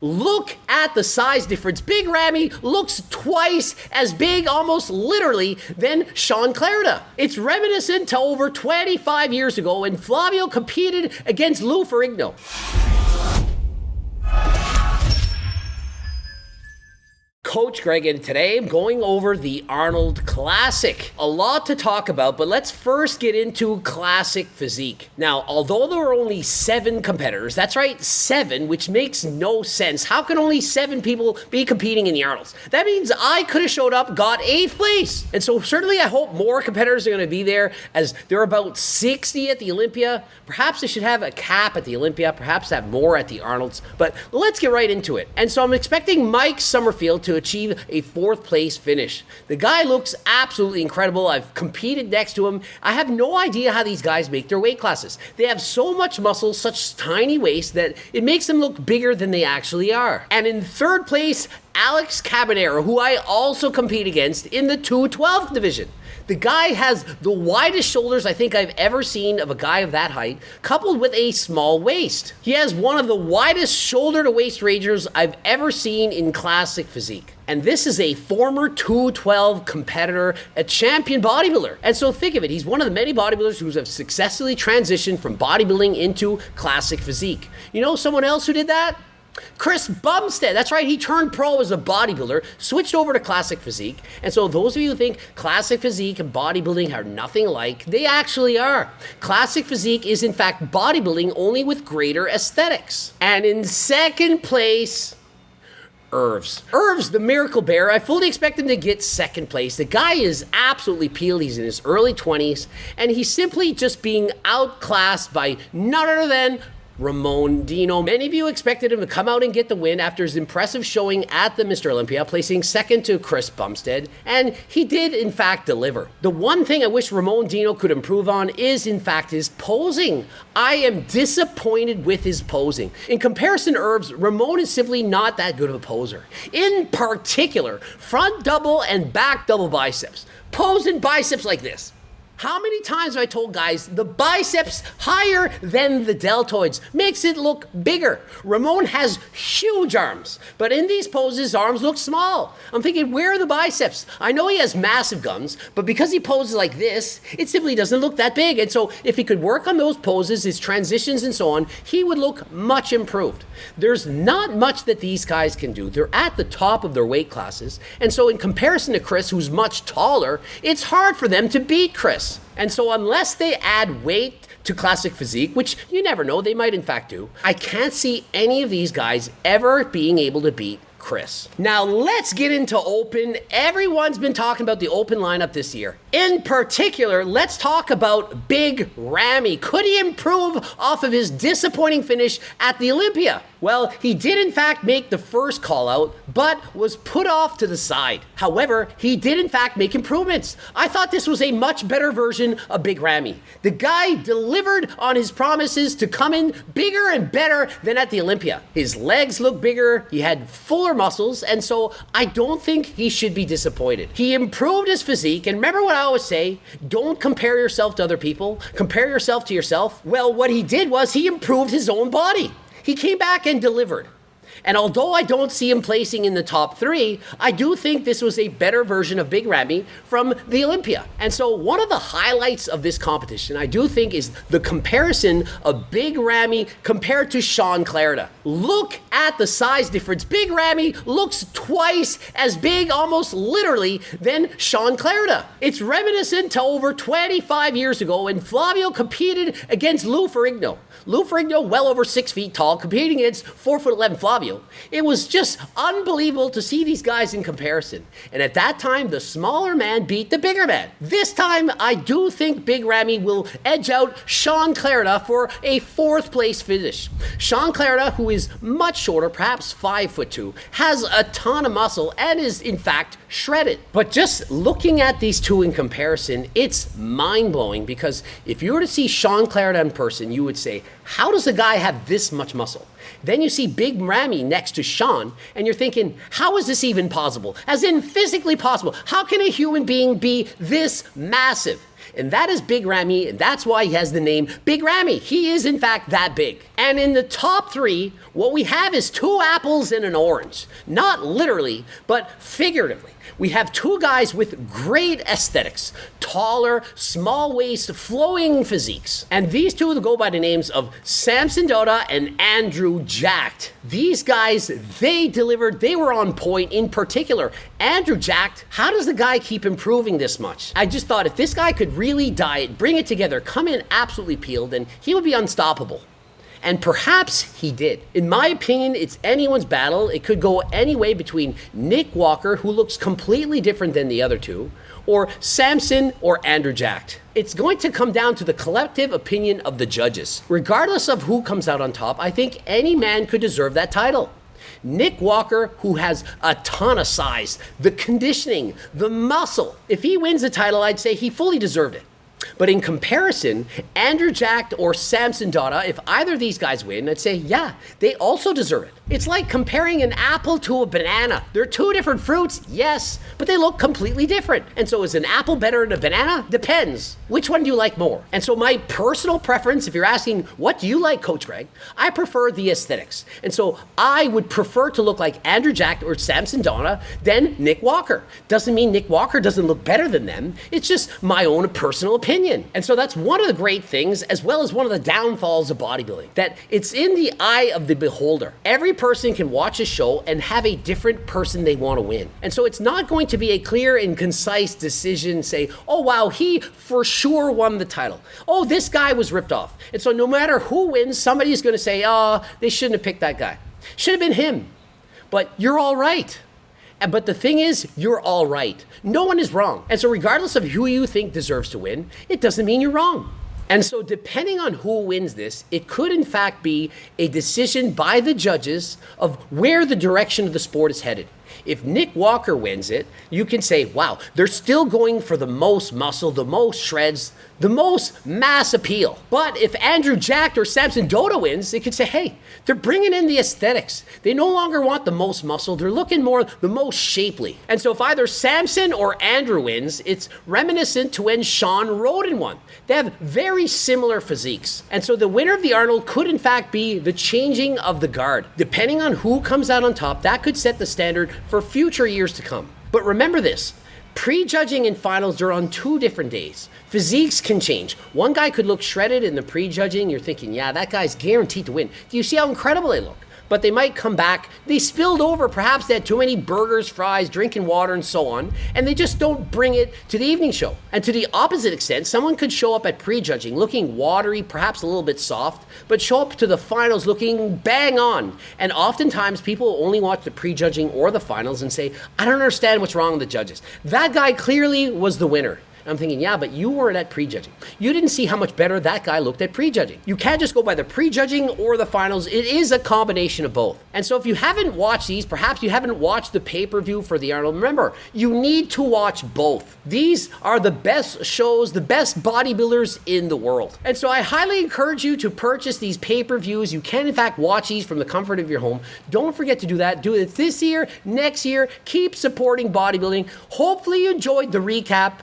Look at the size difference. Big Ramy looks twice as big, almost literally, than Sean Clarida. It's reminiscent to over 25 years ago when Flavio competed against Lou Ferrigno. Coach Greg, and today I'm going over the Arnold Classic. A lot to talk about, but let's first get into classic physique. Now, although there were only 7 competitors, that's right, 7, which makes no sense. How can only 7 people be competing in the Arnolds? That means I could have showed up, got 8th place. And so certainly I hope more competitors are going to be there, as there are about 60 at the Olympia. Perhaps they should have a cap at the Olympia, perhaps have more at the Arnolds, but let's get right into it. And so I'm expecting Mike Summerfield to achieve a 4th place finish. The guy looks absolutely incredible. I've competed next to him. I have no idea how these guys make their weight classes. They have so much muscle, such tiny waist, that it makes them look bigger than they actually are. And in 3rd place, Alex Cabanero, who I also compete against in the 212 division. The guy has the widest shoulders I think I've ever seen of a guy of that height, coupled with a small waist. He has one of the widest shoulder to waist ranges I've ever seen in classic physique. And this is a former 212 competitor, a champion bodybuilder. And so think of it, he's one of the many bodybuilders who have successfully transitioned from bodybuilding into classic physique. You know someone else who did that? Chris Bumstead. That's right, he turned pro as a bodybuilder, switched over to classic physique. And so those of you who think classic physique and bodybuilding are nothing alike, they actually are. Classic physique is in fact bodybuilding, only with greater aesthetics. And in 2nd place, Irvs, the Miracle Bear. I fully expect him to get 2nd place. The guy is absolutely peeled. He's in his early 20s, and he's simply just being outclassed by none other than Ramon Dino. Many of you expected him to come out and get the win after his impressive showing at the Mr. Olympia, placing 2nd to Chris Bumstead, and he did in fact deliver. The one thing I wish Ramon Dino could improve on is in fact his posing. I am disappointed with his posing. In comparison to Irvs, Ramon is simply not that good of a poser. In particular, front double and back double biceps. Posing biceps like this. How many times have I told guys the biceps higher than the deltoids makes it look bigger? Ramon has huge arms, but in these poses, arms look small. I'm thinking, where are the biceps? I know he has massive guns, but because he poses like this, it simply doesn't look that big. And so if he could work on those poses, his transitions and so on, he would look much improved. There's not much that these guys can do. They're at the top of their weight classes. And so in comparison to Chris, who's much taller, it's hard for them to beat Chris. And so unless they add weight to classic physique, which you never know, they might in fact do, I can't see any of these guys ever being able to beat Chris. Now let's get into open. Everyone's been talking about the open lineup this year. In particular, let's talk about Big Ramy. Could he improve off of his disappointing finish at the Olympia? Well, he did in fact make the first call out, but was put off to the side. However, he did in fact make improvements. I thought this was a much better version of Big Ramy. The guy delivered on his promises to come in bigger and better than at the Olympia. His legs looked bigger, he had fuller muscles, and so I don't think he should be disappointed. He improved his physique, and remember what I always say, don't compare yourself to other people, compare yourself to yourself. Well, what he did was he improved his own body. He came back and delivered. And although I don't see him placing in the top 3, I do think this was a better version of Big Ramy from the Olympia. And so one of the highlights of this competition, I do think, is the comparison of Big Ramy compared to Sean Clarida. Look at the size difference. Big Ramy looks twice as big, almost literally, than Sean Clarida. It's reminiscent to over 25 years ago when Flavio competed against Lou Ferrigno. Lou Ferrigno, well over 6 feet tall, competing against 4'11" Flavio. It was just unbelievable to see these guys in comparison. And at that time, the smaller man beat the bigger man. This time, I do think Big Ramy will edge out Sean Clarida for a 4th place finish. Sean Clarida, who is much shorter, perhaps 5'2", has a ton of muscle and is in fact shredded. But just looking at these two in comparison, it's mind-blowing, because if you were to see Sean Clarida in person, you would say, how does a guy have this much muscle? Then you see Big Ramy next to Sean, and you're thinking, how is this even possible? As in physically possible. How can a human being be this massive? And that is Big Ramy, and that's why he has the name Big Ramy. He is in fact that big. And in the top three, what we have is two apples and an orange. Not literally, but figuratively. We have two guys with great aesthetics, taller, small waist, flowing physiques. And these two go by the names of Samson Dauda and Andrew Jacked. These guys, they delivered, they were on point. In particular, Andrew Jacked, how does the guy keep improving this much? I just thought if this guy could really diet, bring it together, come in absolutely peeled, then he would be unstoppable. And perhaps he did. In my opinion, it's anyone's battle. It could go any way between Nick Walker, who looks completely different than the other two, or Samson or Andrew Jacked. It's going to come down to the collective opinion of the judges. Regardless of who comes out on top, I think any man could deserve that title. Nick Walker, who has a ton of size, the conditioning, the muscle. If he wins the title, I'd say he fully deserved it. But in comparison, Andrew Jacked or Samson Dauda, if either of these guys win, I'd say, yeah, they also deserve it. It's like comparing an apple to a banana. They're two different fruits, yes, but they look completely different. And so is an apple better than a banana? Depends. Which one do you like more? And so my personal preference, if you're asking, what do you like, Coach Greg? I prefer the aesthetics. And so I would prefer to look like Andrew Jacked or Samson Dauda than Nick Walker. Doesn't mean Nick Walker doesn't look better than them. It's just my own personal opinion. And so that's one of the great things, as well as one of the downfalls of bodybuilding, that it's in the eye of the beholder. Every person can watch a show and have a different person they want to win. And so it's not going to be a clear and concise decision, say, oh, wow, he for sure won the title. Oh, this guy was ripped off. And so no matter who wins, somebody's going to say, oh, they shouldn't have picked that guy. Should have been him. But you're all right. But the thing is, you're all right. No one is wrong. And so regardless of who you think deserves to win, it doesn't mean you're wrong. And so depending on who wins this, it could in fact be a decision by the judges of where the direction of the sport is headed. If Nick Walker wins it, you can say, wow, they're still going for the most muscle, the most shreds, the most mass appeal. But if Andrew Jacked or Samson Dauda wins, they could say, hey, they're bringing in the aesthetics. They no longer want the most muscle. They're looking more the most shapely. And so if either Samson or Andrew wins, it's reminiscent to when Sean Roden won. They have very similar physiques. And so the winner of the Arnold could in fact be the changing of the guard. Depending on who comes out on top, that could set the standard for future years to come. But remember this, prejudging and finals are on 2 different days. Physiques can change. One guy could look shredded in the prejudging. You're thinking, yeah, that guy's guaranteed to win. Do you see how incredible they look? But they might come back. They spilled over. Perhaps they had too many burgers, fries, drinking water, and so on. And they just don't bring it to the evening show. And to the opposite extent, someone could show up at prejudging looking watery, perhaps a little bit soft, but show up to the finals looking bang on. And oftentimes people only watch the prejudging or the finals and say, I don't understand what's wrong with the judges. That guy clearly was the winner. I'm thinking, yeah, but you weren't at prejudging. You didn't see how much better that guy looked at prejudging. You can't just go by the prejudging or the finals. It is a combination of both. And so if you haven't watched these, perhaps you haven't watched the pay-per-view for the Arnold, remember, you need to watch both. These are the best shows, the best bodybuilders in the world. And so I highly encourage you to purchase these pay-per-views. You can, in fact, watch these from the comfort of your home. Don't forget to do that. Do it this year, next year. Keep supporting bodybuilding. Hopefully you enjoyed the recap.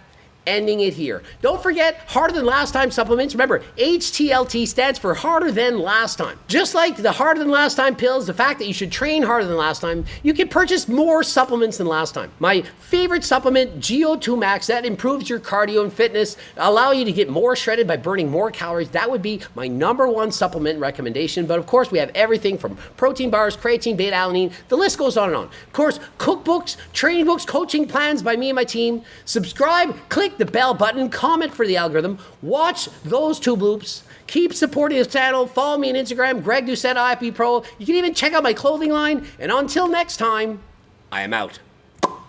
Ending it here. Don't forget, Harder Than Last Time supplements. Remember, HTLT stands for Harder Than Last Time. Just like the Harder Than Last Time pills, the fact that you should train harder than last time, you can purchase more supplements than last time. My favorite supplement, GO2 Max, that improves your cardio and fitness, allow you to get more shredded by burning more calories. That would be my #1 supplement recommendation. But of course, we have everything from protein bars, creatine, beta-alanine, the list goes on and on. Of course, cookbooks, training books, coaching plans by me and my team. Subscribe, click the bell button, comment for the algorithm, watch those 2 bloops, keep supporting this channel, follow me on Instagram, Greg Doucette IFB Pro. You can even check out my clothing line, and until next time, I am out.